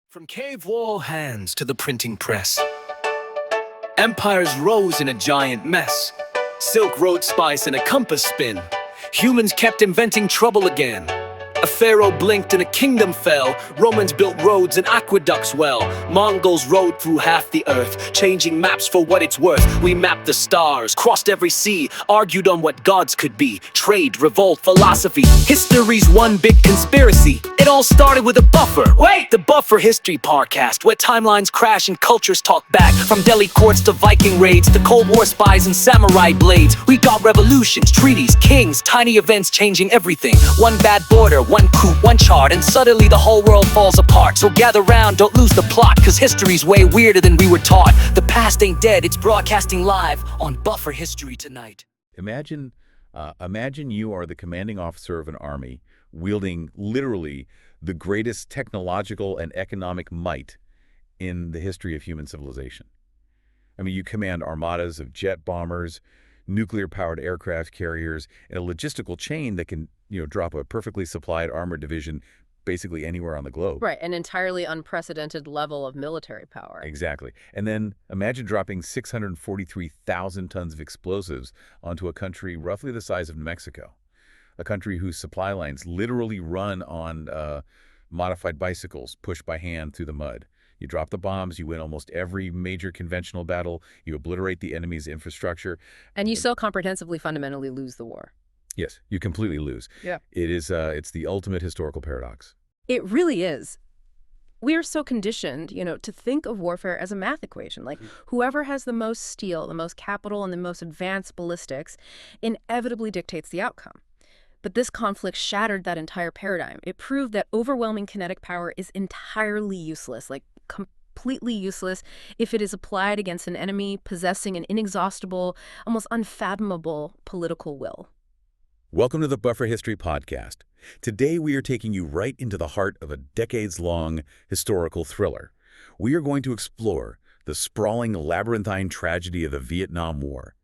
From cave wall hands to the printing press, empires rose in a giant mess. Silk road spice and a compass spin. Humans kept inventing trouble again. A pharaoh blinked and a kingdom fell. Romans built roads and aqueducts well. Mongols rode through half the earth, changing maps for what it's worth. We mapped the stars, crossed every sea, argued on what gods could be. Trade, revolt, philosophy, history's one big conspiracy. It all started with a buffer. Wait! The Buffer History Podcast, where timelines crash and cultures talk back. From Delhi courts to Viking raids to Cold War spies and samurai blades. We got revolutions, treaties, kings, tiny events changing everything. One bad border, one coup, one chart, and suddenly the whole world falls apart. So gather round, don't lose the plot, cause history's way weirder than we were taught. The past ain't dead, it's broadcasting live on Buffer History tonight. Imagine you are the commanding officer of an army, wielding literally the greatest technological and economic might in the history of human civilization. I mean, you command armadas of jet bombers, nuclear-powered aircraft carriers, and a logistical chain that can, drop a perfectly supplied armored division basically anywhere on the globe. Right, an entirely unprecedented level of military power. Exactly. And then imagine dropping 643,000 tons of explosives onto a country roughly the size of Mexico, a country whose supply lines literally run on modified bicycles pushed by hand through the mud. You drop the bombs, you win almost every major conventional battle, you obliterate the enemy's infrastructure. And you so comprehensively fundamentally lose the war. Yes, you completely lose. Yeah. It's the ultimate historical paradox. It really is. We are so conditioned, to think of warfare as a math equation. Like, whoever has the most steel, the most capital, and the most advanced ballistics inevitably dictates the outcome. But this conflict shattered that entire paradigm. It proved that overwhelming kinetic power is entirely useless, like completely useless, if it is applied against an enemy possessing an inexhaustible, almost unfathomable political will. Welcome to the Buffer History Podcast. Today we are taking you right into the heart of a decades-long historical thriller. We are going to explore the sprawling, labyrinthine tragedy of the Vietnam War.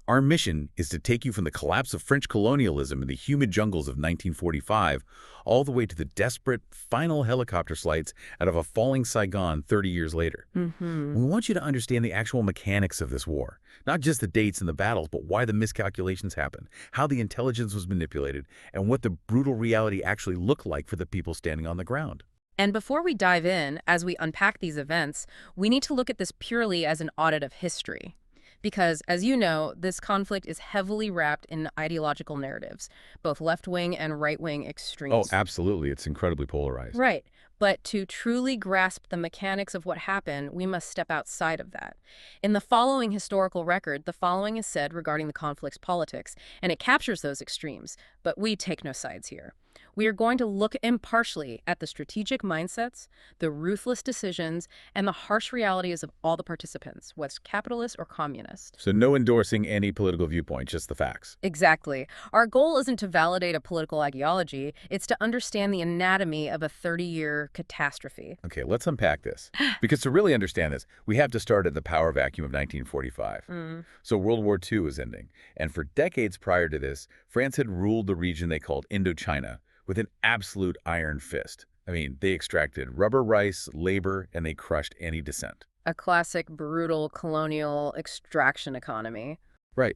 Our mission is to take you from the collapse of French colonialism in the humid jungles of 1945 all the way to the desperate final helicopter flights out of a falling Saigon 30 years later. We want you to understand the actual mechanics of this war, not just the dates and the battles, but why the miscalculations happened, how the intelligence was manipulated, and what the brutal reality actually looked like for the people standing on the ground. And before we dive in, as we unpack these events, we need to look at this purely as an audit of history. Because, as you know, this conflict is heavily wrapped in ideological narratives, both left-wing and right-wing extremes. Oh, absolutely. It's incredibly polarized. Right. But to truly grasp the mechanics of what happened, we must step outside of that. In the following historical record, the following is said regarding the conflict's politics, and it captures those extremes, but we take no sides here. We are going to look impartially at the strategic mindsets, the ruthless decisions, and the harsh realities of all the participants, whether capitalist or communist. So no endorsing any political viewpoint, just the facts. Exactly. Our goal isn't to validate a political ideology, it's to understand the anatomy of a 30-year catastrophe. Okay, let's unpack this. Because to really understand this, we have to start at the power vacuum of 1945. So World War II was ending. And for decades prior to this, France had ruled the region they called Indochina with an absolute iron fist. I mean, they extracted rubber rice, labor, and they crushed any dissent. A classic, brutal, colonial extraction economy. Right.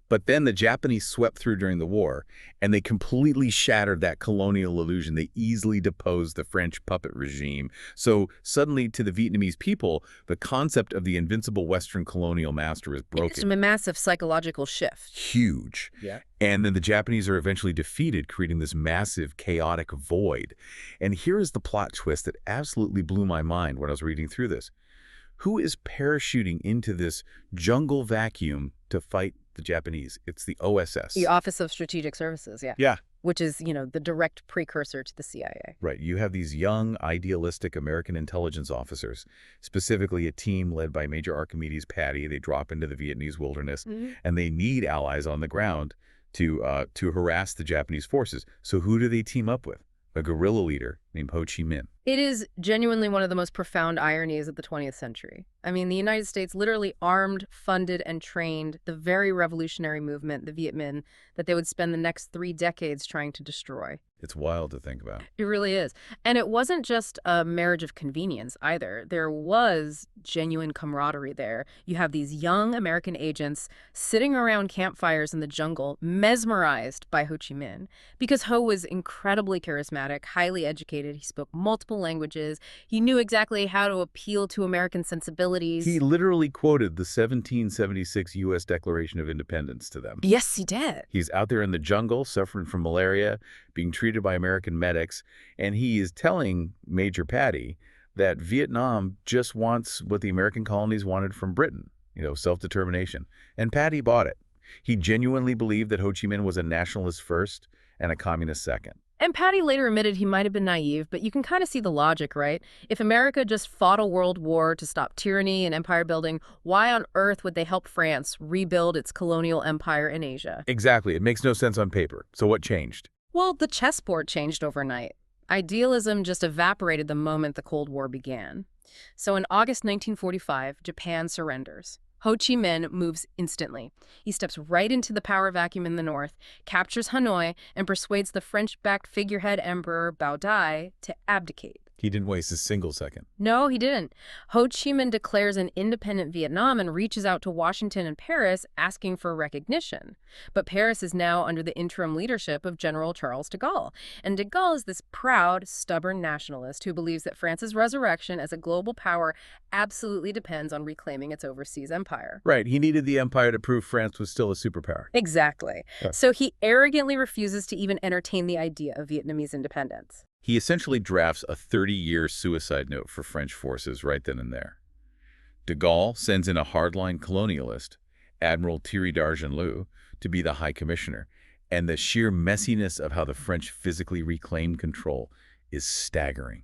But then the Japanese swept through during the war, and they completely shattered that colonial illusion. They easily deposed the French puppet regime. So suddenly, to the Vietnamese people, the concept of the invincible Western colonial master is broken. It's a massive psychological shift. Huge. Yeah. And then the Japanese are eventually defeated, creating this massive, chaotic void. And here is the plot twist that absolutely blew my mind when I was reading through this. Who is parachuting into this jungle vacuum to fight the Japanese? It's the OSS. The Office of Strategic Services, yeah. Yeah. Which is, the direct precursor to the CIA. Right. You have these young, idealistic American intelligence officers, specifically a team led by Major Archimedes Patty. They drop into the Vietnamese wilderness, and they need allies on the ground to harass the Japanese forces. So who do they team up with? A guerrilla leader named Ho Chi Minh. It is genuinely one of the most profound ironies of the 20th century. I mean, the United States literally armed, funded, and trained the very revolutionary movement, the Viet Minh, that they would spend the next 3 decades trying to destroy. It's wild to think about. It really is. And it wasn't just a marriage of convenience either. There was genuine camaraderie there. You have these young American agents sitting around campfires in the jungle, mesmerized by Ho Chi Minh. Because Ho was incredibly charismatic, highly educated. He spoke multiple languages. He knew exactly how to appeal to American sensibilities. He literally quoted the 1776 U.S. Declaration of Independence to them. Yes, he did. He's out there in the jungle, suffering from malaria, being treated by American medics, and he is telling Major Patty that Vietnam just wants what the American colonies wanted from Britain, self-determination. And Patty bought it. He genuinely believed that Ho Chi Minh was a nationalist first and a communist second. And Patty later admitted he might have been naive, but you can kind of see the logic, right? If America just fought a world war to stop tyranny and empire building, why on earth would they help France rebuild its colonial empire in Asia? Exactly. It makes no sense on paper. So what changed? Well, the chessboard changed overnight. Idealism just evaporated the moment the Cold War began. So in August 1945, Japan surrenders. Ho Chi Minh moves instantly. He steps right into the power vacuum in the north, captures Hanoi, and persuades the French-backed figurehead Emperor Bao Dai to abdicate. He didn't waste a single second. No, he didn't. Ho Chi Minh declares an independent Vietnam and reaches out to Washington and Paris asking for recognition. But Paris is now under the interim leadership of General Charles de Gaulle. And de Gaulle is this proud, stubborn nationalist who believes that France's resurrection as a global power absolutely depends on reclaiming its overseas empire. Right. He needed the empire to prove France was still a superpower. Exactly. Yeah. So he arrogantly refuses to even entertain the idea of Vietnamese independence. He essentially drafts a 30-year suicide note for French forces right then and there. De Gaulle sends in a hardline colonialist, Admiral Thierry d'Argenleu, to be the High Commissioner, and the sheer messiness of how the French physically reclaimed control is staggering.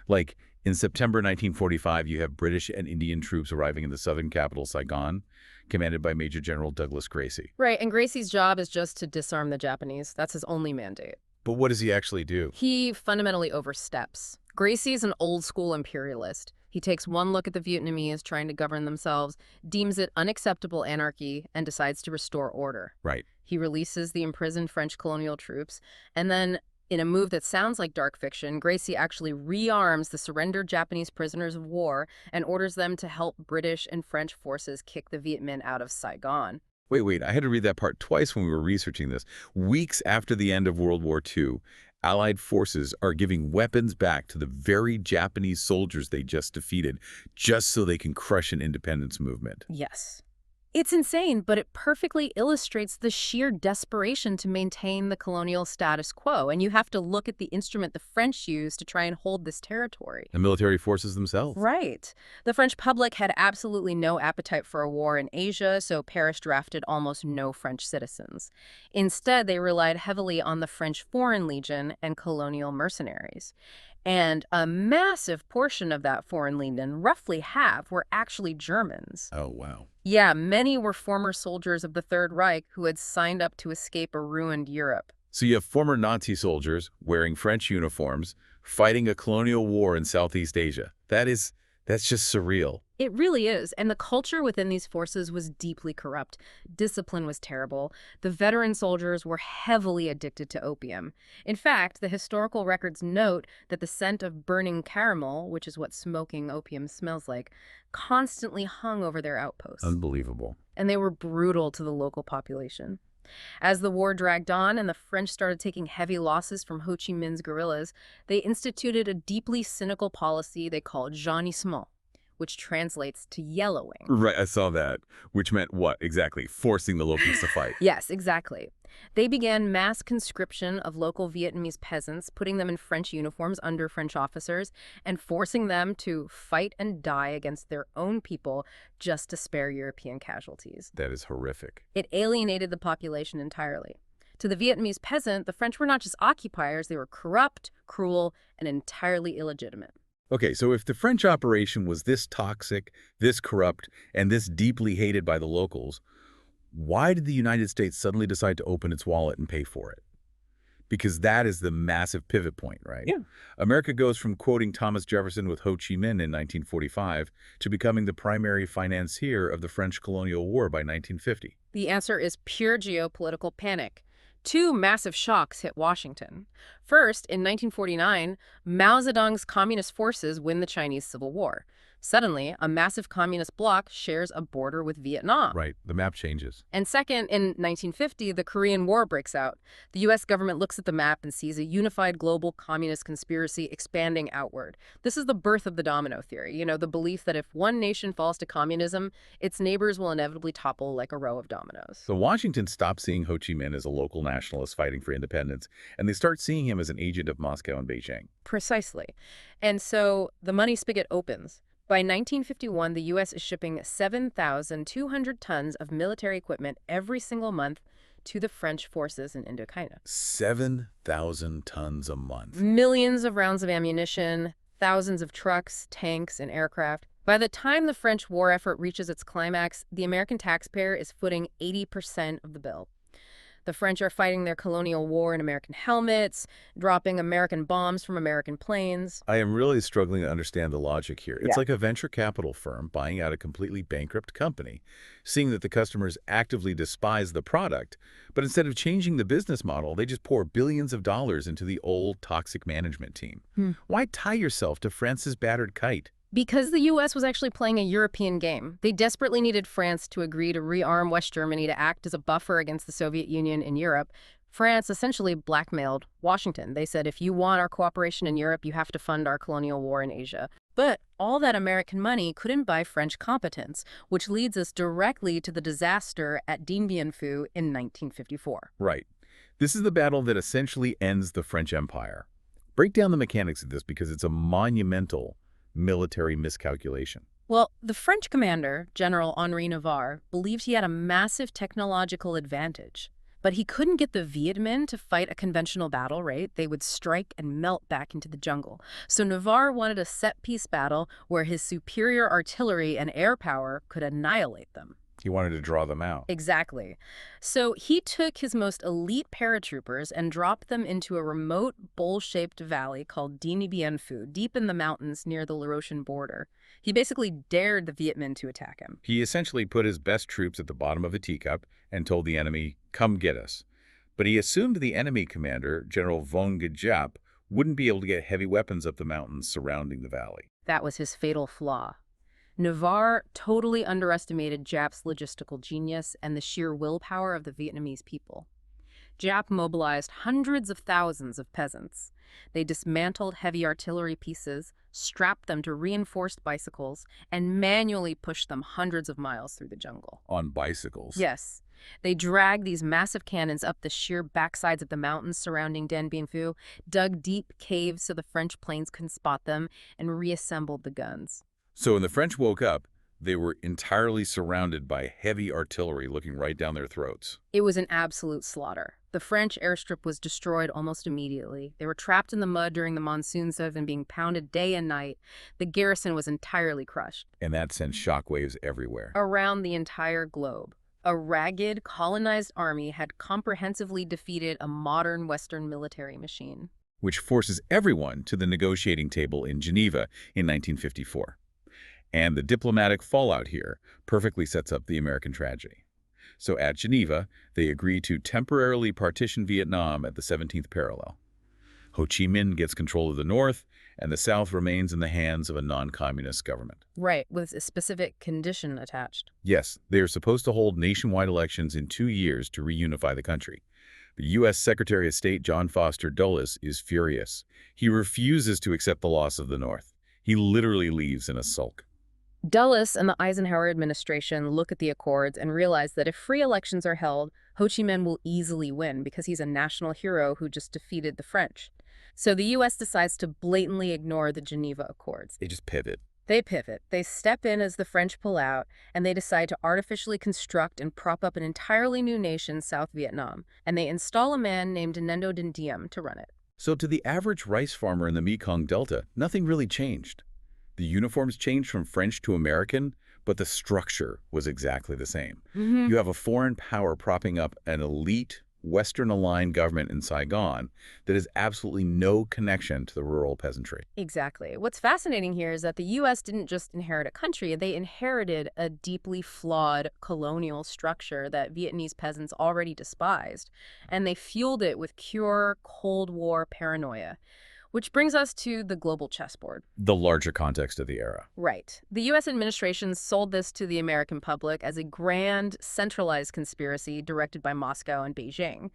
Like, in September 1945, you have British and Indian troops arriving in the southern capital, Saigon, commanded by Major General Douglas Gracie. Right, and Gracie's job is just to disarm the Japanese. That's his only mandate. But what does he actually do? He fundamentally oversteps. Gracie is an old-school imperialist. He takes one look at the Vietnamese trying to govern themselves, deems it unacceptable anarchy, and decides to restore order. Right. He releases the imprisoned French colonial troops, and then, in a move that sounds like dark fiction, Gracie actually rearms the surrendered Japanese prisoners of war and orders them to help British and French forces kick the Viet Minh out of Saigon. Wait, I had to read that part twice when we were researching this. Weeks after the end of World War II, Allied forces are giving weapons back to the very Japanese soldiers they just defeated, just so they can crush an independence movement. Yes. It's insane, but it perfectly illustrates the sheer desperation to maintain the colonial status quo. And you have to look at the instrument the French used to try and hold this territory. The military forces themselves. Right. The French public had absolutely no appetite for a war in Asia, so Paris drafted almost no French citizens. Instead, they relied heavily on the French Foreign Legion and colonial mercenaries. And a massive portion of that Foreign Legion, roughly half, were actually Germans. Oh, wow. Yeah, many were former soldiers of the Third Reich who had signed up to escape a ruined Europe. So you have former Nazi soldiers wearing French uniforms, fighting a colonial war in Southeast Asia. That's just surreal. It really is, and the culture within these forces was deeply corrupt. Discipline was terrible. The veteran soldiers were heavily addicted to opium. In fact, the historical records note that the scent of burning caramel, which is what smoking opium smells like, constantly hung over their outposts. Unbelievable. And they were brutal to the local population. As the war dragged on and the French started taking heavy losses from Ho Chi Minh's guerrillas, they instituted a deeply cynical policy they called jaunissement, which translates to yellowing. Right, I saw that. Which meant what exactly? Forcing the locals to fight. Yes, exactly. They began mass conscription of local Vietnamese peasants, putting them in French uniforms under French officers, and forcing them to fight and die against their own people just to spare European casualties. That is horrific. It alienated the population entirely. To the Vietnamese peasant, the French were not just occupiers, they were corrupt, cruel, and entirely illegitimate. Okay, so if the French operation was this toxic, this corrupt, and this deeply hated by the locals, why did the United States suddenly decide to open its wallet and pay for it? Because that is the massive pivot point, right? Yeah. America goes from quoting Thomas Jefferson with Ho Chi Minh in 1945 to becoming the primary financier of the French colonial war by 1950. The answer is pure geopolitical panic. Two massive shocks hit Washington. First, in 1949, Mao Zedong's communist forces win the Chinese Civil War. Suddenly, a massive communist bloc shares a border with Vietnam. Right, the map changes. And second, in 1950, the Korean War breaks out. The U.S. government looks at the map and sees a unified global communist conspiracy expanding outward. This is the birth of the domino theory, the belief that if one nation falls to communism, its neighbors will inevitably topple like a row of dominoes. So Washington stops seeing Ho Chi Minh as a local nationalist fighting for independence, and they start seeing him as an agent of Moscow and Beijing. Precisely. And so the money spigot opens. By 1951, the U.S. is shipping 7,200 tons of military equipment every single month to the French forces in Indochina. 7,000 tons a month. Millions of rounds of ammunition, thousands of trucks, tanks, and aircraft. By the time the French war effort reaches its climax, the American taxpayer is footing 80% of the bill. The French are fighting their colonial war in American helmets, dropping American bombs from American planes. I am really struggling to understand the logic here. It's like a venture capital firm buying out a completely bankrupt company, seeing that the customers actively despise the product, but instead of changing the business model, they just pour billions of dollars into the old toxic management team. Why tie yourself to France's battered kite? Because the U.S. was actually playing a European game. They desperately needed France to agree to rearm West Germany to act as a buffer against the Soviet Union in Europe. France essentially blackmailed Washington. They said, if you want our cooperation in Europe, you have to fund our colonial war in Asia. But all that American money couldn't buy French competence, which leads us directly to the disaster at Dien Bien Phu in 1954. Right. This is the battle that essentially ends the French Empire. Break down the mechanics of this because it's a monumental military miscalculation. Well, the French commander, General Henri Navarre, believed he had a massive technological advantage. But he couldn't get the Viet Minh to fight a conventional battle, right? They would strike and melt back into the jungle. So Navarre wanted a set-piece battle where his superior artillery and air power could annihilate them. He wanted to draw them out. Exactly. So he took his most elite paratroopers and dropped them into a remote, bowl-shaped valley called Dien Bien Phu, deep in the mountains near the Laotian border. He basically dared the Viet Minh to attack him. He essentially put his best troops at the bottom of a teacup and told the enemy, come get us. But he assumed the enemy commander, General von Giap, wouldn't be able to get heavy weapons up the mountains surrounding the valley. That was his fatal flaw. Navarre totally underestimated Giap's logistical genius and the sheer willpower of the Vietnamese people. Giap mobilized hundreds of thousands of peasants. They dismantled heavy artillery pieces, strapped them to reinforced bicycles, and manually pushed them hundreds of miles through the jungle. On bicycles? Yes. They dragged these massive cannons up the sheer backsides of the mountains surrounding Dien Bien Phu, dug deep caves so the French planes couldn't spot them, and reassembled the guns. So when the French woke up, they were entirely surrounded by heavy artillery looking right down their throats. It was an absolute slaughter. The French airstrip was destroyed almost immediately. They were trapped in the mud during the monsoon season, being pounded day and night. The garrison was entirely crushed. And that sent shockwaves everywhere. Around the entire globe. A ragged, colonized army had comprehensively defeated a modern Western military machine. Which forces everyone to the negotiating table in Geneva in 1954. And the diplomatic fallout here perfectly sets up the American tragedy. So at Geneva, they agree to temporarily partition Vietnam at the 17th parallel. Ho Chi Minh gets control of the North, and the South remains in the hands of a non-communist government. Right, with a specific condition attached. Yes, they are supposed to hold nationwide elections in 2 years to reunify the country. The U.S. Secretary of State John Foster Dulles is furious. He refuses to accept the loss of the North. He literally leaves in a sulk. Dulles and the Eisenhower administration look at the accords and realize that if free elections are held, Ho Chi Minh will easily win because he's a national hero who just defeated the French. So the U.S. decides to blatantly ignore the Geneva Accords. They just pivot. They pivot. They step in as the French pull out, and they decide to artificially construct and prop up an entirely new nation, South Vietnam. And they install a man named Ngo Diem to run it. So to the average rice farmer in the Mekong Delta, nothing really changed. The uniforms changed from French to American, but the structure was exactly the same. You have a foreign power propping up an elite, Western-aligned government in Saigon that has absolutely no connection to the rural peasantry. Exactly. What's fascinating here is that the U.S. didn't just inherit a country, they inherited a deeply flawed colonial structure that Vietnamese peasants already despised, and they fueled it with pure Cold War paranoia. Which brings us to the global chessboard. The larger context of the era. Right. The U.S. administration sold this to the American public as a grand, centralized conspiracy directed by Moscow and Beijing.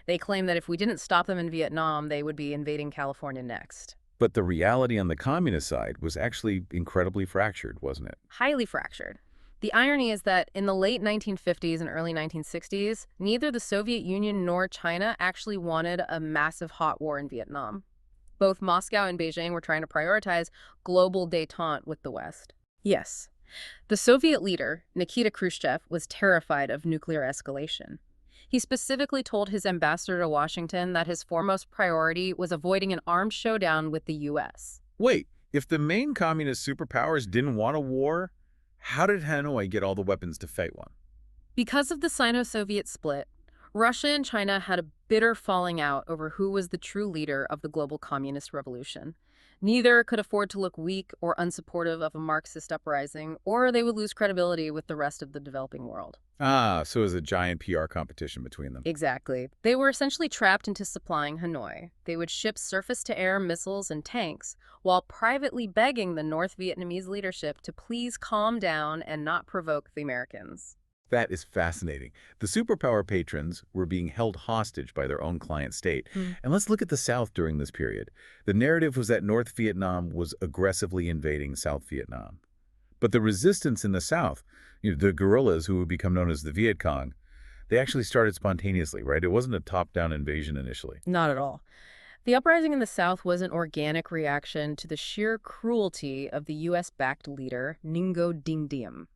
They claimed that if we didn't stop them in Vietnam, they would be invading California next. But the reality on the communist side was actually incredibly fractured, wasn't it? Highly fractured. The irony is that in the late 1950s and early 1960s, neither the Soviet Union nor China actually wanted a massive hot war in Vietnam. Both Moscow and Beijing were trying to prioritize global détente with the West. Yes, the Soviet leader, Nikita Khrushchev, was terrified of nuclear escalation. He specifically told his ambassador to Washington that his foremost priority was avoiding an armed showdown with the U.S. Wait, if the main communist superpowers didn't want a war, how did Hanoi get all the weapons to fight one? Because of the Sino-Soviet split, Russia and China had a bitter falling out over who was the true leader of the global communist revolution. Neither could afford to look weak or unsupportive of a Marxist uprising, or they would lose credibility with the rest of the developing world. Ah, so it was a giant PR competition between them. Exactly. They were essentially trapped into supplying Hanoi. They would ship surface-to-air missiles and tanks, while privately begging the North Vietnamese leadership to please calm down and not provoke the Americans. That is fascinating. The superpower patrons were being held hostage by their own client state. And let's look at the South during this period. The narrative was that North Vietnam was aggressively invading South Vietnam. But the resistance in the South, the guerrillas who would become known as the Viet Cong, they actually started spontaneously, right? It wasn't a top-down invasion initially. Not at all. The uprising in the South was an organic reaction to the sheer cruelty of the U.S.-backed leader, Ngo Diem.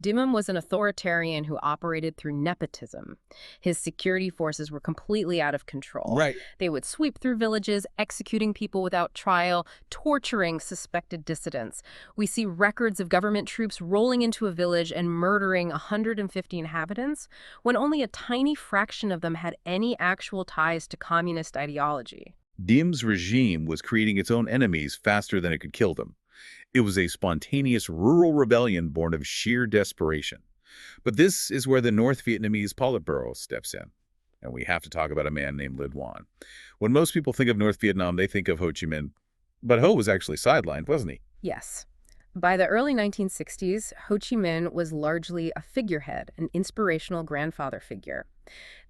Diem was an authoritarian who operated through nepotism. His security forces were completely out of control. Right. They would sweep through villages, executing people without trial, torturing suspected dissidents. We see records of government troops rolling into a village and murdering 150 inhabitants, when only a tiny fraction of them had any actual ties to communist ideology. Diem's regime was creating its own enemies faster than it could kill them. It was a spontaneous rural rebellion born of sheer desperation. But this is where the North Vietnamese Politburo steps in. And we have to talk about a man named Le Duan. When most people think of North Vietnam, they think of Ho Chi Minh. But Ho was actually sidelined, wasn't he? Yes. By the early 1960s, Ho Chi Minh was largely a figurehead, an inspirational grandfather figure.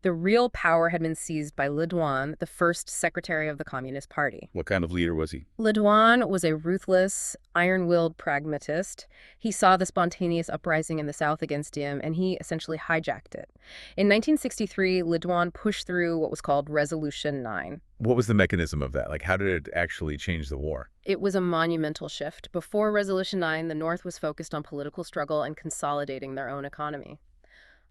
The real power had been seized by Le Duan, the first secretary of the Communist Party. What kind of leader was he? Le Duan was a ruthless, iron-willed pragmatist. He saw the spontaneous uprising in the South against Diem, and he essentially hijacked it. In 1963, Le Duan pushed through what was called Resolution 9. What was the mechanism of that? Like, how did it actually change the war? It was a monumental shift. Before Resolution 9, the North was focused on political struggle and consolidating their own economy.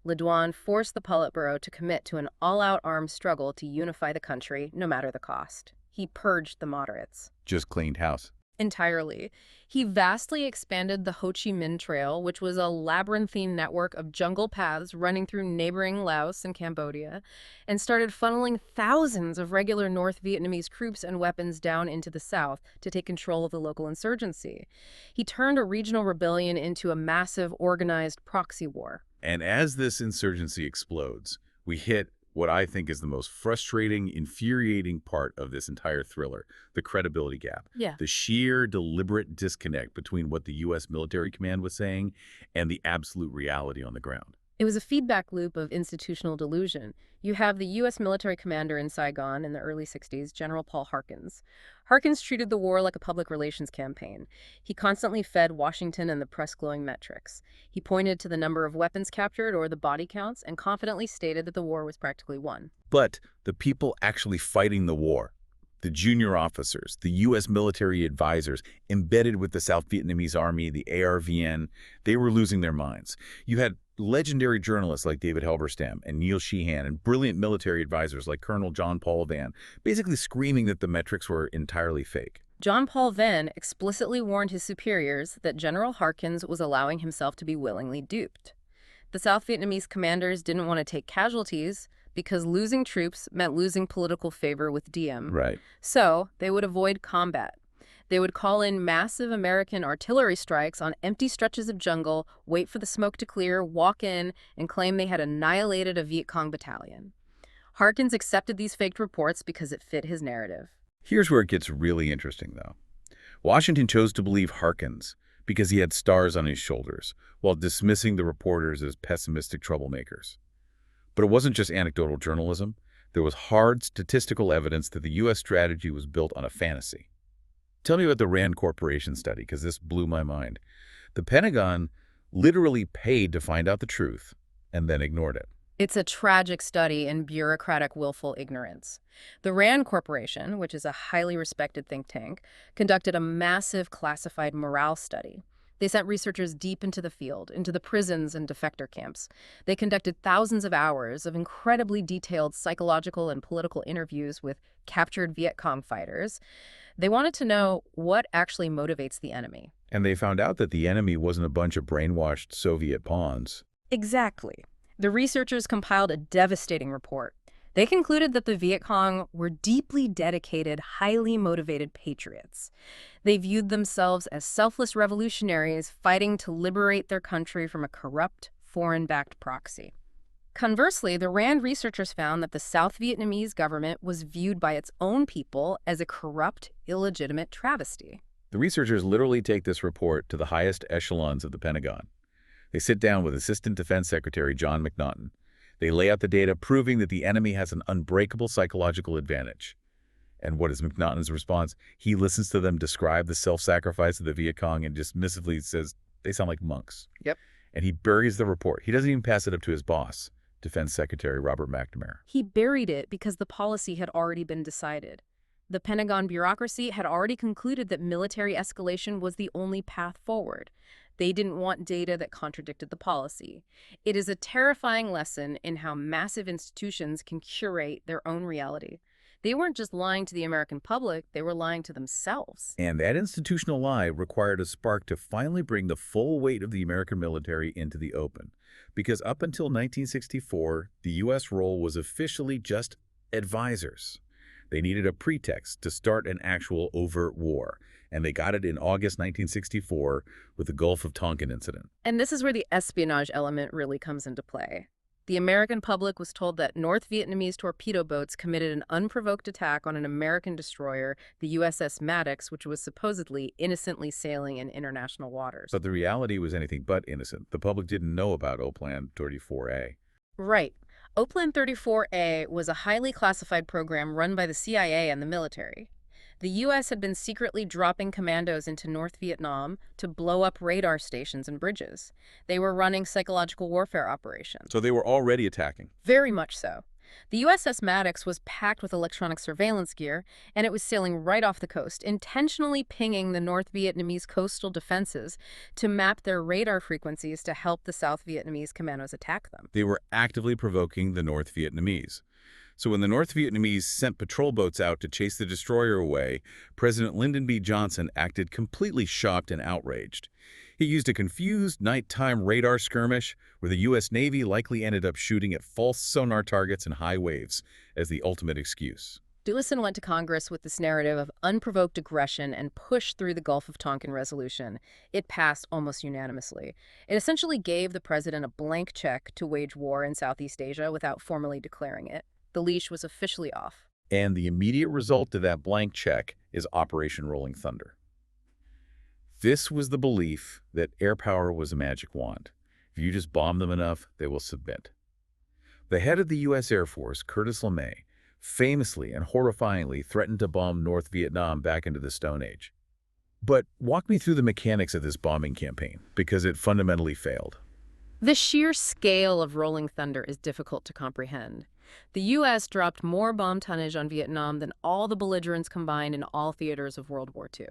Le Duan forced the Politburo to commit to an all-out armed struggle to unify the country, no matter the cost. He purged the moderates. Just cleaned house. Entirely. He vastly expanded the Ho Chi Minh Trail, which was a labyrinthine network of jungle paths running through neighboring Laos and Cambodia, and started funneling thousands of regular North Vietnamese troops and weapons down into the south to take control of the local insurgency. He turned a regional rebellion into a massive, organized proxy war. And as this insurgency explodes, we hit what I think is the most frustrating, infuriating part of this entire thriller, the credibility gap. Yeah. The sheer, deliberate disconnect between what the U.S. military command was saying and the absolute reality on the ground. It was a feedback loop of institutional delusion. You have the U.S. military commander in Saigon in the early 60s, General Paul Harkins. Harkins treated the war like a public relations campaign. He constantly fed Washington and the press glowing metrics. He pointed to the number of weapons captured or the body counts and confidently stated that the war was practically won. But the people actually fighting the war, the junior officers, the U.S. military advisors embedded with the South Vietnamese army, the ARVN, they were losing their minds. You had legendary journalists like David Halberstam and Neil Sheehan and brilliant military advisors like Colonel John Paul Van basically screaming that the metrics were entirely fake. John Paul Van explicitly warned his superiors that General Harkins was allowing himself to be willingly duped. The South Vietnamese commanders didn't want to take casualties, because losing troops meant losing political favor with Diem. Right. So they would avoid combat. They would call in massive American artillery strikes on empty stretches of jungle, wait for the smoke to clear, walk in, and claim they had annihilated a Viet Cong battalion. Harkins accepted these faked reports because it fit his narrative. Here's where it gets really interesting, though. Washington chose to believe Harkins because he had stars on his shoulders, while dismissing the reporters as pessimistic troublemakers. But it wasn't just anecdotal journalism. There was hard statistical evidence that the U.S. strategy was built on a fantasy. Tell me about the Rand Corporation study, because this blew my mind. The Pentagon literally paid to find out the truth and then ignored it. It's a tragic study in bureaucratic willful ignorance. The Rand Corporation, which is a highly respected think tank, conducted a massive classified morale study. They sent researchers deep into the field, into the prisons and defector camps. They conducted thousands of hours of incredibly detailed psychological and political interviews with captured Viet Cong fighters. They wanted to know what actually motivates the enemy. And they found out that the enemy wasn't a bunch of brainwashed Soviet pawns. Exactly. The researchers compiled a devastating report. They concluded that the Viet Cong were deeply dedicated, highly motivated patriots. They viewed themselves as selfless revolutionaries fighting to liberate their country from a corrupt, foreign-backed proxy. Conversely, the Rand researchers found that the South Vietnamese government was viewed by its own people as a corrupt, illegitimate travesty. The researchers literally take this report to the highest echelons of the Pentagon. They sit down with Assistant Defense Secretary John McNaughton. They lay out the data proving that the enemy has an unbreakable psychological advantage. And what is McNaughton's response? He listens to them describe the self-sacrifice of the Viet Cong and dismissively says, they sound like monks. Yep. And he buries the report. He doesn't even pass it up to his boss, Defense Secretary Robert McNamara. He buried it because the policy had already been decided. The Pentagon bureaucracy had already concluded that military escalation was the only path forward. They didn't want data that contradicted the policy. It is a terrifying lesson in how massive institutions can curate their own reality. They weren't just lying to the American public, they were lying to themselves. And that institutional lie required a spark to finally bring the full weight of the American military into the open. Because up until 1964, the U.S. role was officially just advisors. They needed a pretext to start an actual overt war. And they got it in August 1964 with the Gulf of Tonkin incident. And this is where the espionage element really comes into play. The American public was told that North Vietnamese torpedo boats committed an unprovoked attack on an American destroyer, the USS Maddox, which was supposedly innocently sailing in international waters. But the reality was anything but innocent. The public didn't know about Oplan 34A. Right. Oplan 34A was a highly classified program run by the CIA and the military. The U.S. had been secretly dropping commandos into North Vietnam to blow up radar stations and bridges. They were running psychological warfare operations. So they were already attacking. Very much so. The USS Maddox was packed with electronic surveillance gear, and it was sailing right off the coast, intentionally pinging the North Vietnamese coastal defenses to map their radar frequencies to help the South Vietnamese commandos attack them. They were actively provoking the North Vietnamese. So when the North Vietnamese sent patrol boats out to chase the destroyer away, President Lyndon B. Johnson acted completely shocked and outraged. He used a confused nighttime radar skirmish where the U.S. Navy likely ended up shooting at false sonar targets in high waves as the ultimate excuse. Dulles went to Congress with this narrative of unprovoked aggression and pushed through the Gulf of Tonkin resolution. It passed almost unanimously. It essentially gave the president a blank check to wage war in Southeast Asia without formally declaring it. The leash was officially off. And the immediate result of that blank check is Operation Rolling Thunder. This was the belief that Airpower was a magic wand. If you just bomb them enough, they will submit. The head of the U.S. Air Force, Curtis LeMay, famously and horrifyingly threatened to bomb North Vietnam back into the Stone Age. But walk me through the mechanics of this bombing campaign, because it fundamentally failed. The sheer scale of Rolling Thunder is difficult to comprehend. The U.S. dropped more bomb tonnage on Vietnam than all the belligerents combined in all theaters of World War II.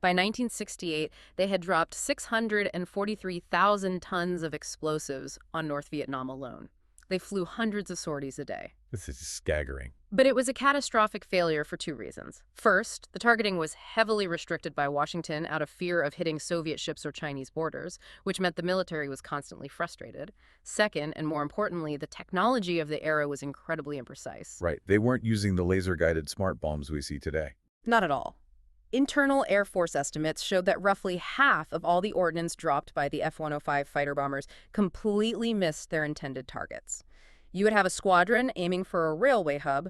By 1968, they had dropped 643,000 tons of explosives on North Vietnam alone. They flew hundreds of sorties a day. This is staggering. But it was a catastrophic failure for two reasons. First, the targeting was heavily restricted by Washington out of fear of hitting Soviet ships or Chinese borders, which meant the military was constantly frustrated. Second, and more importantly, the technology of the era was incredibly imprecise. Right. They weren't using the laser-guided smart bombs we see today. Not at all. Internal Air Force estimates showed that roughly half of all the ordnance dropped by the F-105 fighter bombers completely missed their intended targets. You would have a squadron aiming for a railway hub,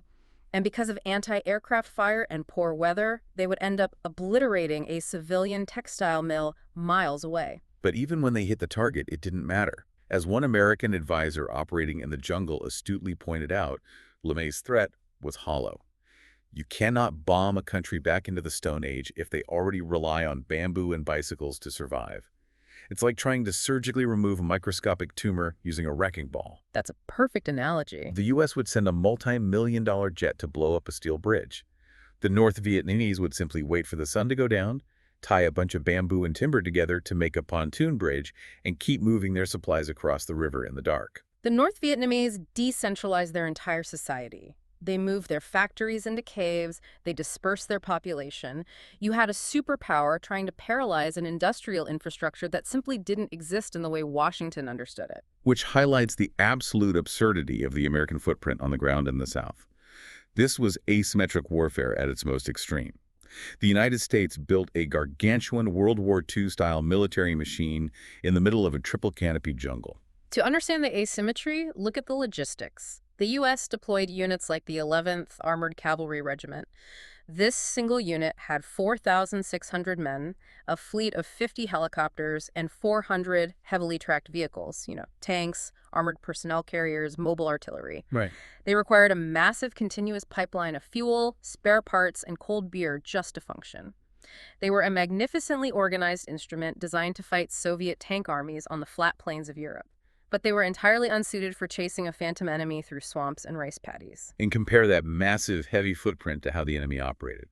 and because of anti-aircraft fire and poor weather, they would end up obliterating a civilian textile mill miles away. But even when they hit the target, it didn't matter. As one American advisor operating in the jungle astutely pointed out, LeMay's threat was hollow. You cannot bomb a country back into the Stone Age if they already rely on bamboo and bicycles to survive. It's like trying to surgically remove a microscopic tumor using a wrecking ball. That's a perfect analogy. The U.S. would send a multi-million-dollar jet to blow up a steel bridge. The North Vietnamese would simply wait for the sun to go down, tie a bunch of bamboo and timber together to make a pontoon bridge, and keep moving their supplies across the river in the dark. The North Vietnamese decentralized their entire society. They moved their factories into caves, they dispersed their population. You had a superpower trying to paralyze an industrial infrastructure that simply didn't exist in the way Washington understood it. Which highlights the absolute absurdity of the American footprint on the ground in the South. This was asymmetric warfare at its most extreme. The United States built a gargantuan World War II-style military machine in the middle of a triple canopy jungle. To understand the asymmetry, look at the logistics. The U.S. deployed units like the 11th Armored Cavalry Regiment. This single unit had 4,600 men, a fleet of 50 helicopters, and 400 heavily tracked vehicles, tanks, armored personnel carriers, mobile artillery. Right. They required a massive continuous pipeline of fuel, spare parts, and cold beer just to function. They were a magnificently organized instrument designed to fight Soviet tank armies on the flat plains of Europe. But they were entirely unsuited for chasing a phantom enemy through swamps and rice paddies. And compare that massive, heavy footprint to how the enemy operated.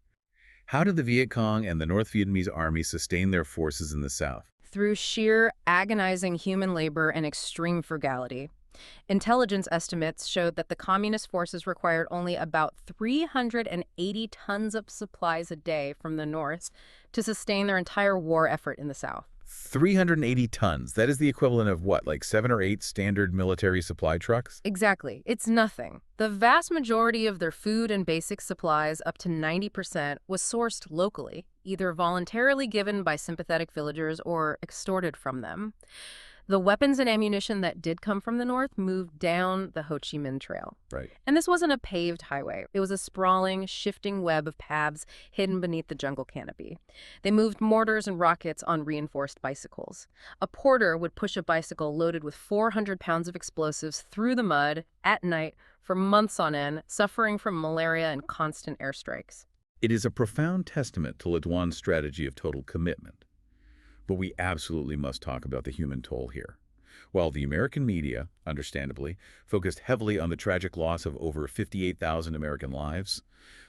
How did the Viet Cong and the North Vietnamese army sustain their forces in the South? Through sheer, agonizing human labor and extreme frugality. Intelligence estimates showed that the communist forces required only about 380 tons of supplies a day from the north to sustain their entire war effort in the South. 380 tons. That is the equivalent of what, like 7 or 8 standard military supply trucks? Exactly. It's nothing. The vast majority of their food and basic supplies, up to 90%, was sourced locally, either voluntarily given by sympathetic villagers or extorted from them. The weapons and ammunition that did come from the north moved down the Ho Chi Minh Trail. Right. And this wasn't a paved highway. It was a sprawling, shifting web of paths hidden beneath the jungle canopy. They moved mortars and rockets on reinforced bicycles. A porter would push a bicycle loaded with 400 pounds of explosives through the mud at night for months on end, suffering from malaria and constant airstrikes. It is a profound testament to Duan's strategy of total commitment. But we absolutely must talk about the human toll here. While the American media, understandably, focused heavily on the tragic loss of over 58,000 American lives,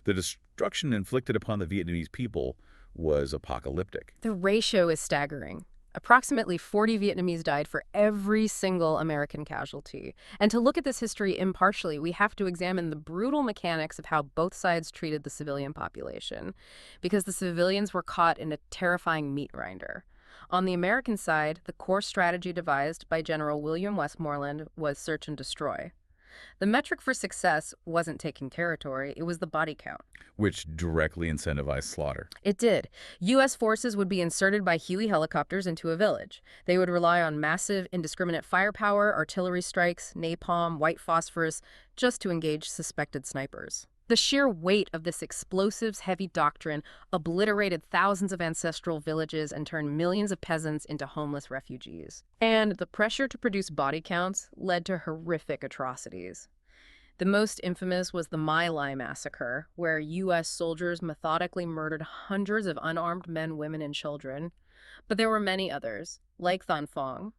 the destruction inflicted upon the Vietnamese people was apocalyptic. The ratio is staggering. Approximately 40 Vietnamese died for every single American casualty. And to look at this history impartially, we have to examine the brutal mechanics of how both sides treated the civilian population, because the civilians were caught in a terrifying meat grinder. On the American side, the core strategy devised by General William Westmoreland was search and destroy. The metric for success wasn't taking territory, it was the body count. Which directly incentivized slaughter. It did. U.S. forces would be inserted by Huey helicopters into a village. They would rely on massive, indiscriminate firepower, artillery strikes, napalm, white phosphorus, just to engage suspected snipers. The sheer weight of this explosives-heavy doctrine obliterated thousands of ancestral villages and turned millions of peasants into homeless refugees. And the pressure to produce body counts led to horrific atrocities. The most infamous was the My Lai massacre, where U.S. soldiers methodically murdered hundreds of unarmed men, women, and children. But there were many others, like Thanh Phong,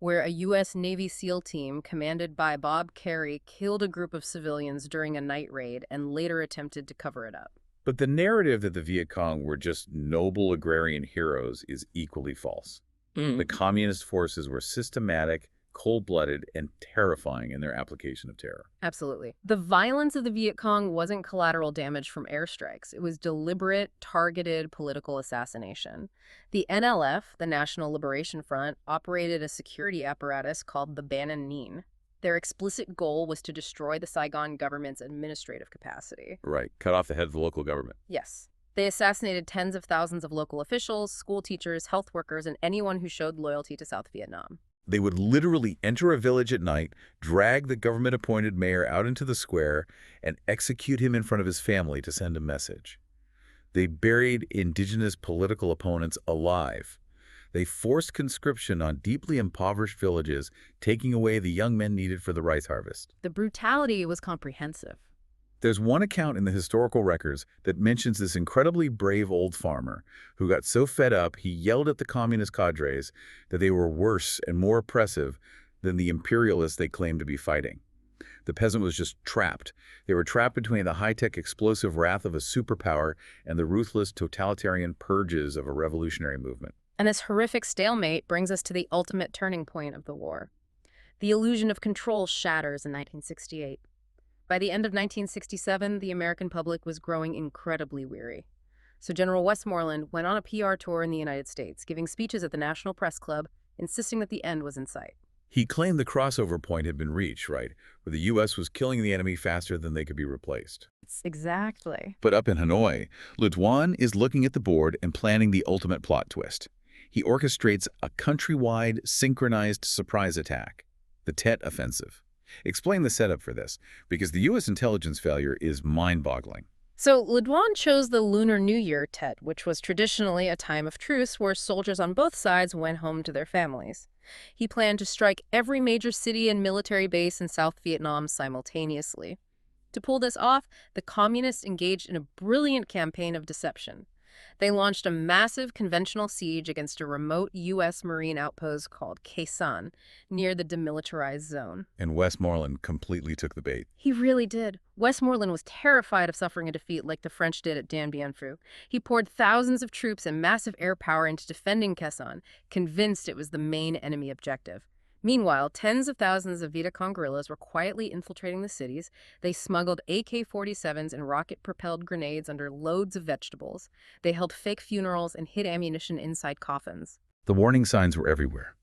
where a U.S. Navy SEAL team commanded by Bob Carey killed a group of civilians during a night raid and later attempted to cover it up. But the narrative that the Viet Cong were just noble agrarian heroes is equally false. The communist forces were systematic, cold-blooded and terrifying in their application of terror. Absolutely. The violence of the Viet Cong wasn't collateral damage from airstrikes. It was deliberate, targeted political assassination. The NLF, the National Liberation Front, operated a security apparatus called the Ban and Nien. Their explicit goal was to destroy the Saigon government's administrative capacity. Right, cut off the head of the local government. Yes. They assassinated tens of thousands of local officials, school teachers, health workers, and anyone who showed loyalty to South Vietnam. They would literally enter a village at night, drag the government-appointed mayor out into the square, and execute him in front of his family to send a message. They buried indigenous political opponents alive. They forced conscription on deeply impoverished villages, taking away the young men needed for the rice harvest. The brutality was comprehensive. There's one account in the historical records that mentions this incredibly brave old farmer who got so fed up he yelled at the communist cadres that they were worse and more oppressive than the imperialists they claimed to be fighting. The peasant was just trapped. They were trapped between the high-tech explosive wrath of a superpower and the ruthless totalitarian purges of a revolutionary movement. And this horrific stalemate brings us to the ultimate turning point of the war. The illusion of control shatters in 1968. By the end of 1967, the American public was growing incredibly weary. So General Westmoreland went on a PR tour in the United States, giving speeches at the National Press Club, insisting that the end was in sight. He claimed the crossover point had been reached, right, where the U.S. was killing the enemy faster than they could be replaced. Exactly. But up in Hanoi, Duan is looking at the board and planning the ultimate plot twist. He orchestrates a countrywide, synchronized surprise attack, the Tet Offensive. Explain the setup for this, because the U.S. intelligence failure is mind-boggling. So Le Duan chose the Lunar New Year Tet, which was traditionally a time of truce where soldiers on both sides went home to their families. He planned to strike every major city and military base in South Vietnam simultaneously. To pull this off, the communists engaged in a brilliant campaign of deception. They launched a massive conventional siege against a remote U.S. Marine outpost called Khe Sanh, near the demilitarized zone. And Westmoreland completely took the bait. He really did. Westmoreland was terrified of suffering a defeat like the French did at Dien Bien Phu. He poured thousands of troops and massive air power into defending Khe Sanh, convinced it was the main enemy objective. Meanwhile, tens of thousands of Viet Cong guerrillas were quietly infiltrating the cities. They smuggled AK-47s and rocket-propelled grenades under loads of vegetables. They held fake funerals and hid ammunition inside coffins. The warning signs were everywhere.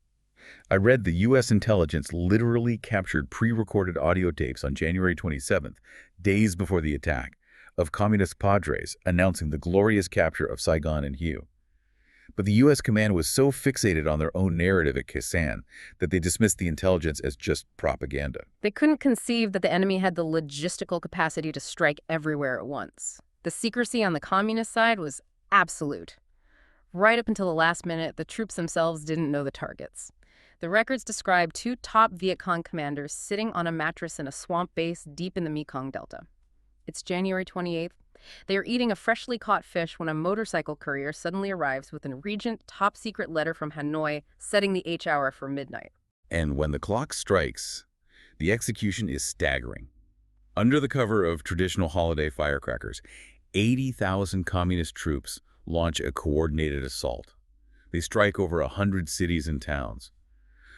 I read the U.S. intelligence literally captured pre-recorded audio tapes on January 27th, days before the attack, of communist padres announcing the glorious capture of Saigon and Hue. But the U.S. command was so fixated on their own narrative at Khe Sanh that they dismissed the intelligence as just propaganda. They couldn't conceive that the enemy had the logistical capacity to strike everywhere at once. The secrecy on the communist side was absolute. Right up until the last minute, the troops themselves didn't know the targets. The records describe two top Viet Cong commanders sitting on a mattress in a swamp base deep in the Mekong Delta. It's January 28th. They are eating a freshly caught fish when a motorcycle courier suddenly arrives with an urgent, top-secret letter from Hanoi setting the H hour for midnight. And when the clock strikes, the execution is staggering. Under the cover of traditional holiday firecrackers, 80,000 communist troops launch a coordinated assault. They strike over 100 cities and towns.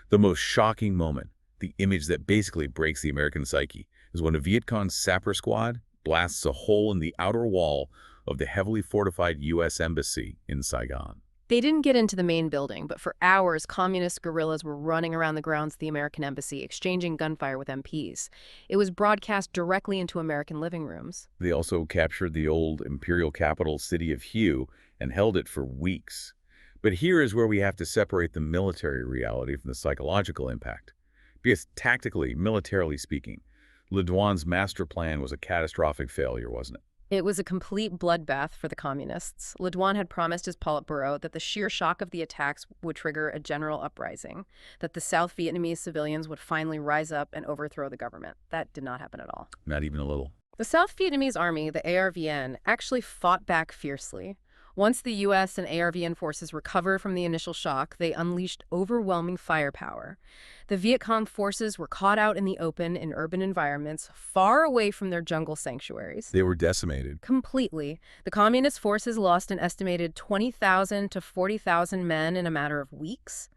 The most shocking moment, the image that basically breaks the American psyche, is when a Viet Cong sapper squad blasts a hole in the outer wall of the heavily fortified U.S. embassy in Saigon. They didn't get into the main building, but for hours, communist guerrillas were running around the grounds of the American embassy, exchanging gunfire with MPs. It was broadcast directly into American living rooms. They also captured the old imperial capital city of Hue and held it for weeks. But here is where we have to separate the military reality from the psychological impact. Because tactically, militarily speaking, Le Duan's master plan was a catastrophic failure, wasn't it? It was a complete bloodbath for the communists. Le Duan had promised his Politburo that the sheer shock of the attacks would trigger a general uprising, that the South Vietnamese civilians would finally rise up and overthrow the government. That did not happen at all. Not even a little. The South Vietnamese army, the ARVN, actually fought back fiercely. Once the U.S. and ARVN forces recovered from the initial shock, they unleashed overwhelming firepower. The Viet Cong forces were caught out in the open in urban environments, far away from their jungle sanctuaries. They were decimated. Completely. The communist forces lost an estimated 20,000 to 40,000 men in a matter of weeks.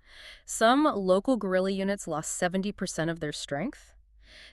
Some local guerrilla units lost 70% of their strength.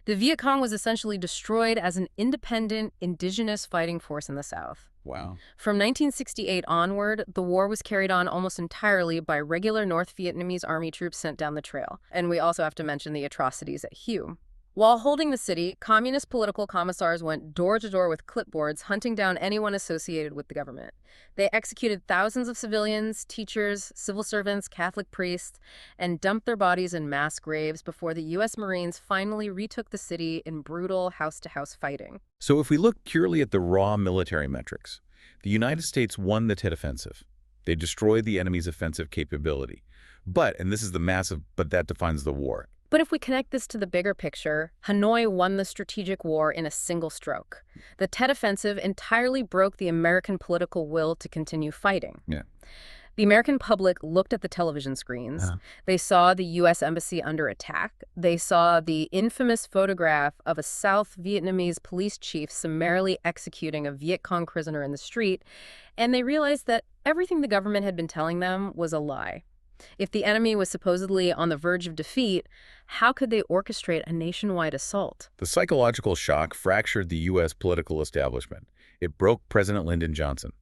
The Viet Cong was essentially destroyed as an independent, indigenous fighting force in the South. Wow. From 1968 onward, the war was carried on almost entirely by regular North Vietnamese army troops sent down the trail. And we also have to mention the atrocities at Hue. While holding the city, communist political commissars went door to door with clipboards, hunting down anyone associated with the government. They executed thousands of civilians, teachers, civil servants, Catholic priests, and dumped their bodies in mass graves before the U.S. Marines finally retook the city in brutal house-to-house fighting. So if we look purely at the raw military metrics, the United States won the Tet Offensive. They destroyed the enemy's offensive capability. But, and this is the massive, but that defines the war. But if we connect this to the bigger picture, Hanoi won the strategic war in a single stroke. The Tet Offensive entirely broke the American political will to continue fighting. Yeah. The American public looked at the television screens. They saw the U.S. embassy under attack. They saw the infamous photograph of a South Vietnamese police chief summarily executing a Viet Cong prisoner in the street, and they realized that everything the government had been telling them was a lie. If the enemy was supposedly on the verge of defeat, how could they orchestrate a nationwide assault? The psychological shock fractured the U.S. political establishment. It broke President Lyndon Johnson.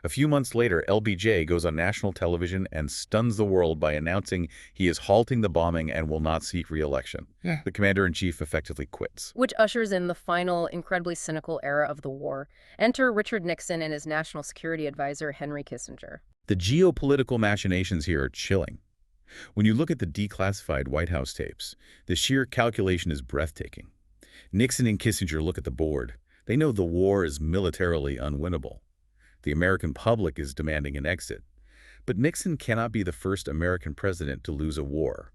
A few months later, LBJ goes on national television and stuns the world by announcing he is halting the bombing and will not seek re-election. The commander-in-chief effectively quits. Which ushers in the final, incredibly cynical era of the war. Enter Richard Nixon and his national security advisor, Henry Kissinger. The geopolitical machinations here are chilling. When you look at the declassified White House tapes, the sheer calculation is breathtaking. Nixon and Kissinger look at the board. They know the war is militarily unwinnable. The American public is demanding an exit. But Nixon cannot be the first American president to lose a war.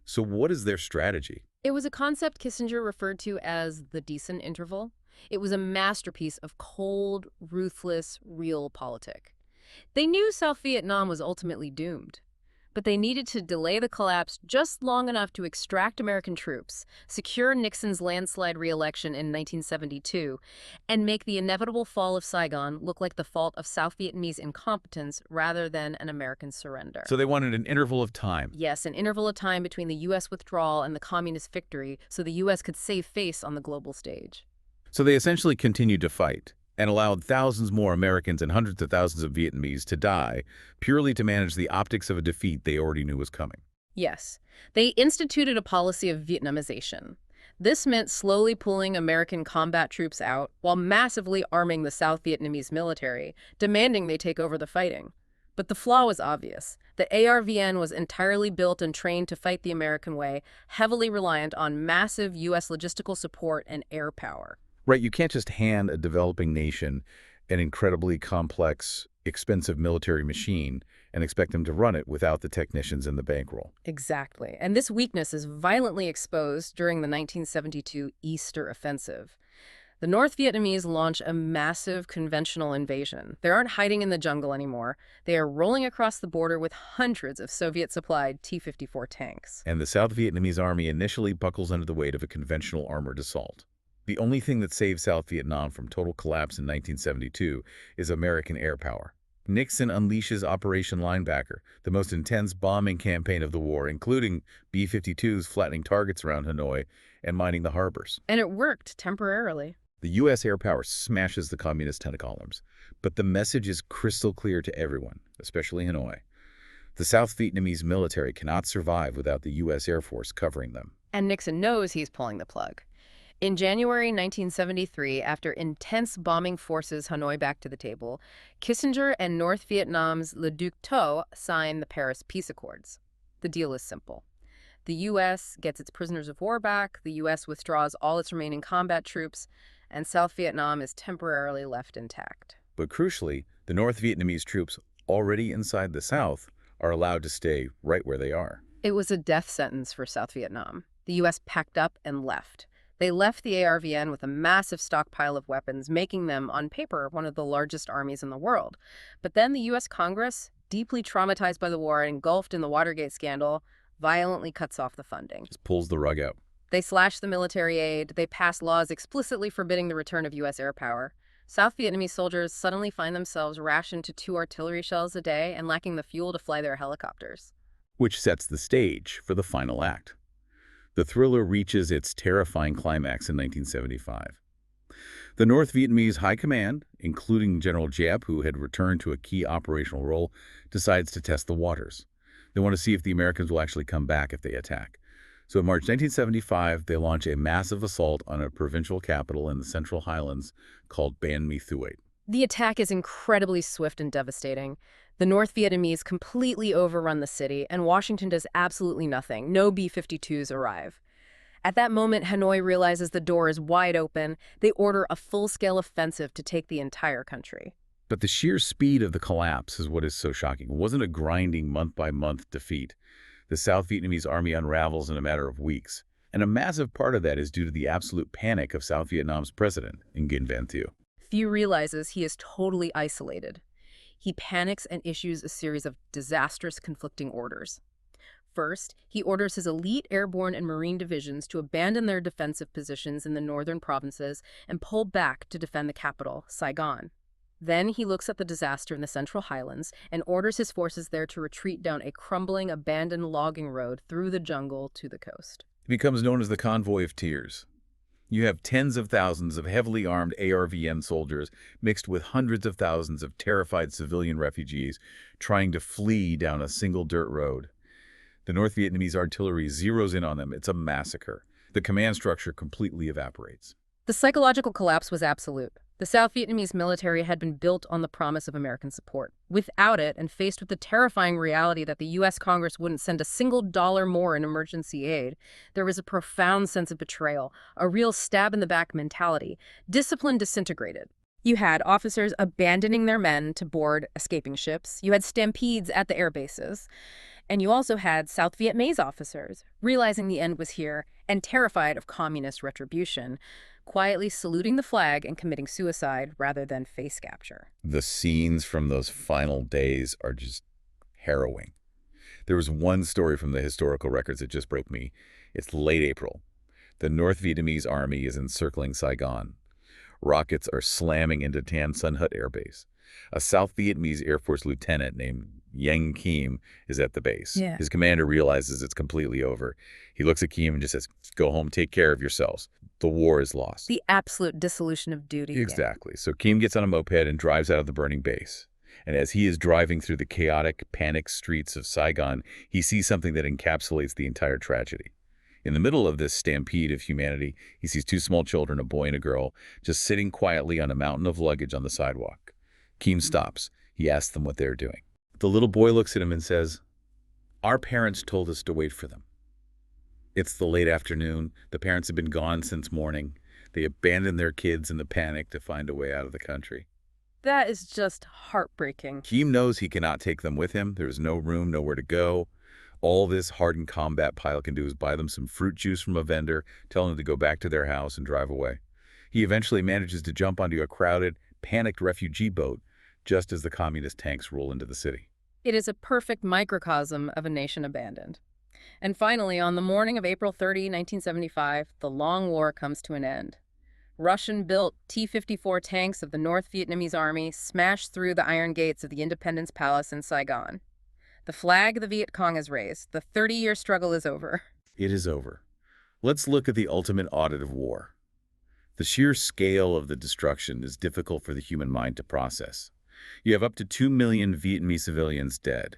So what is their strategy? It was a concept Kissinger referred to as the decent interval. It was a masterpiece of cold, ruthless, realpolitik. They knew South Vietnam was ultimately doomed, but they needed to delay the collapse just long enough to extract American troops, secure Nixon's landslide re-election in 1972, and make the inevitable fall of Saigon look like the fault of South Vietnamese incompetence rather than an American surrender. So they wanted an interval of time. Yes, an interval of time between the U.S. withdrawal and the communist victory so the U.S. could save face on the global stage. So they essentially continued to fight and allowed thousands more Americans and hundreds of thousands of Vietnamese to die purely to manage the optics of a defeat they already knew was coming. Yes. They instituted a policy of Vietnamization. This meant slowly pulling American combat troops out while massively arming the South Vietnamese military, demanding they take over the fighting. But the flaw was obvious. The ARVN was entirely built and trained to fight the American way, heavily reliant on massive U.S. logistical support and air power. Right, you can't just hand a developing nation an incredibly complex, expensive military machine and expect them to run it without the technicians and the bankroll. Exactly. And this weakness is violently exposed during the 1972 Easter Offensive. The North Vietnamese launch a massive conventional invasion. They aren't hiding in the jungle anymore. They are rolling across the border with hundreds of Soviet-supplied T-54 tanks. And the South Vietnamese army initially buckles under the weight of a conventional armored assault. The only thing that saved South Vietnam from total collapse in 1972 is American air power. Nixon unleashes Operation Linebacker, the most intense bombing campaign of the war, including B-52s flattening targets around Hanoi and mining the harbors. And it worked temporarily. The U.S. air power smashes the communist tentacles, but the message is crystal clear to everyone, especially Hanoi. The South Vietnamese military cannot survive without the U.S. Air Force covering them. And Nixon knows he's pulling the plug. In January 1973, after intense bombing forces Hanoi back to the table, Kissinger and North Vietnam's Le Duc Tho sign the Paris Peace Accords. The deal is simple. The U.S. gets its prisoners of war back, the U.S. withdraws all its remaining combat troops, and South Vietnam is temporarily left intact. But crucially, the North Vietnamese troops already inside the South are allowed to stay right where they are. It was a death sentence for South Vietnam. The U.S. packed up and left. They left the ARVN with a massive stockpile of weapons, making them, on paper, one of the largest armies in the world. But then the U.S. Congress, deeply traumatized by the war and engulfed in the Watergate scandal, violently cuts off the funding. Just pulls the rug out. They slash the military aid. They pass laws explicitly forbidding the return of U.S. air power. South Vietnamese soldiers suddenly find themselves rationed to 2 artillery shells a day and lacking the fuel to fly their helicopters. which sets the stage for the final act. The thriller reaches its terrifying climax in 1975. The North Vietnamese High Command, including General Giap, who had returned to a key operational role, decides to test the waters. They want to see if the Americans will actually come back if they attack. So in March 1975, they launch a massive assault on a provincial capital in the Central Highlands called Ban Mi Thuet. The attack is incredibly swift and devastating. The North Vietnamese completely overrun the city, and Washington does absolutely nothing. No B-52s arrive. At that moment, Hanoi realizes the door is wide open. They order a full-scale offensive to take the entire country. But the sheer speed of the collapse is what is so shocking. It wasn't a grinding month-by-month defeat. The South Vietnamese army unravels in a matter of weeks. And a massive part of that is due to the absolute panic of South Vietnam's president, Nguyen Van Thieu. Thieu realizes he is totally isolated. He panics and issues a series of disastrous conflicting orders. First, he orders his elite airborne and marine divisions to abandon their defensive positions in the northern provinces and pull back to defend the capital, Saigon. Then he looks at the disaster in the Central Highlands and orders his forces there to retreat down a crumbling, abandoned logging road through the jungle to the coast. It becomes known as the Convoy of Tears. You have tens of thousands of heavily armed ARVN soldiers mixed with hundreds of thousands of terrified civilian refugees trying to flee down a single dirt road. The North Vietnamese artillery zeroes in on them. It's a massacre. The command structure completely evaporates. The psychological collapse was absolute. The South Vietnamese military had been built on the promise of American support. Without it, and faced with the terrifying reality that the U.S. Congress wouldn't send a single dollar more in emergency aid, there was a profound sense of betrayal, a real stab-in-the-back mentality. Discipline disintegrated. You had officers abandoning their men to board escaping ships. You had stampedes at the air bases. And you also had South Vietnamese officers, realizing the end was here and terrified of communist retribution, quietly saluting the flag and committing suicide rather than face capture. The scenes from those final days are just harrowing. There was one story from the historical records that just broke me. It's late April. The North Vietnamese army is encircling Saigon. Rockets are slamming into Tan Son Hut Air Base. A South Vietnamese Air Force lieutenant named Yang Kim is at the base. Yeah. His commander realizes it's completely over. He looks at Kim and just says, "Go home, take care of yourselves. The war is lost." The absolute dissolution of duty. Exactly. So Kim gets on a moped and drives out of the burning base. And as he is driving through the chaotic, panicked streets of Saigon, he sees something that encapsulates the entire tragedy. In the middle of this stampede of humanity, he sees two small children, a boy and a girl, just sitting quietly on a mountain of luggage on the sidewalk. Kim stops. He asks them what they're doing. The little boy looks at him and says, "Our parents told us to wait for them." It's the late afternoon. The parents have been gone since morning. They abandoned their kids in the panic to find a way out of the country. That is just heartbreaking. Kim knows he cannot take them with him. There is no room, nowhere to go. All this hardened combat pilot can do is buy them some fruit juice from a vendor, tell them to go back to their house and drive away. He eventually manages to jump onto a crowded, panicked refugee boat just as the communist tanks roll into the city. It is a perfect microcosm of a nation abandoned. And finally, on the morning of April 30, 1975, the long war comes to an end. Russian-built T-54 tanks of the North Vietnamese Army smash through the iron gates of the Independence Palace in Saigon. The flag of the Viet Cong is raised. The 30-year struggle is over. It is over. Let's look at the ultimate audit of war. The sheer scale of the destruction is difficult for the human mind to process. You have up to 2 million Vietnamese civilians dead.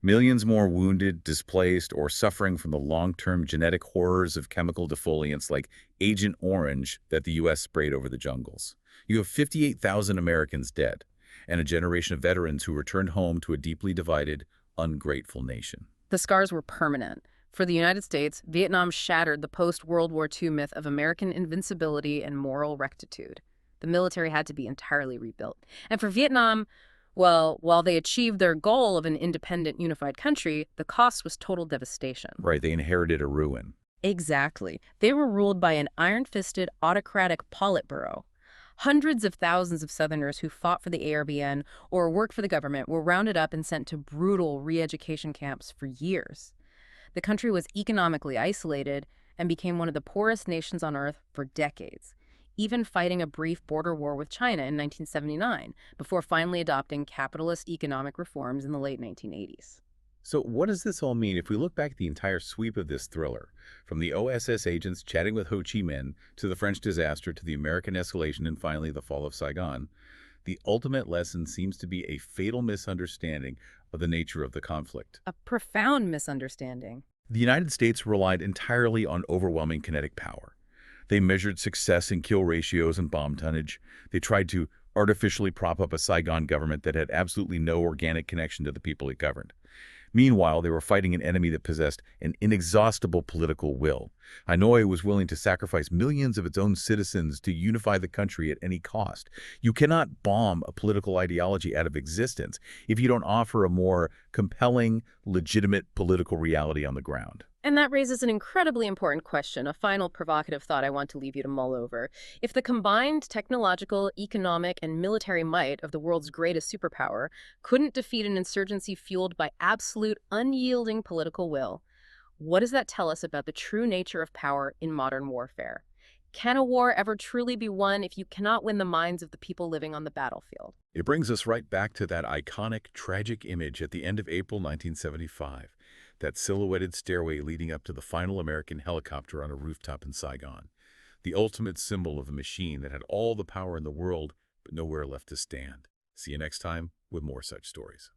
Millions more wounded, displaced, or suffering from the long-term genetic horrors of chemical defoliants like Agent Orange that the U.S. sprayed over the jungles. You have 58,000 Americans dead, and a generation of veterans who returned home to a deeply divided, ungrateful nation. The scars were permanent. For the United States, Vietnam shattered the post-World War II myth of American invincibility and moral rectitude. The military had to be entirely rebuilt. And for Vietnam, well, while they achieved their goal of an independent, unified country, the cost was total devastation. Right, they inherited a ruin. Exactly. They were ruled by an iron-fisted, autocratic Politburo. Hundreds of thousands of Southerners who fought for the ARBN or worked for the government were rounded up and sent to brutal re-education camps for years. The country was economically isolated and became one of the poorest nations on earth for decades, even fighting a brief border war with China in 1979, before finally adopting capitalist economic reforms in the late 1980s. So what does this all mean if we look back at the entire sweep of this thriller, from the OSS agents chatting with Ho Chi Minh to the French disaster to the American escalation and finally the fall of Saigon? The ultimate lesson seems to be a fatal misunderstanding of the nature of the conflict. A profound misunderstanding. The United States relied entirely on overwhelming kinetic power. They measured success in kill ratios and bomb tonnage. They tried to artificially prop up a Saigon government that had absolutely no organic connection to the people it governed. Meanwhile, they were fighting an enemy that possessed an inexhaustible political will. Hanoi was willing to sacrifice millions of its own citizens to unify the country at any cost. You cannot bomb a political ideology out of existence if you don't offer a more compelling, legitimate political reality on the ground. And that raises an incredibly important question, a final provocative thought I want to leave you to mull over. If the combined technological, economic, and military might of the world's greatest superpower couldn't defeat an insurgency fueled by absolute, unyielding political will, what does that tell us about the true nature of power in modern warfare? Can a war ever truly be won if you cannot win the minds of the people living on the battlefield? It brings us right back to that iconic, tragic image at the end of April 1975. That silhouetted stairway leading up to the final American helicopter on a rooftop in Saigon. The ultimate symbol of a machine that had all the power in the world, but nowhere left to stand. See you next time with more such stories.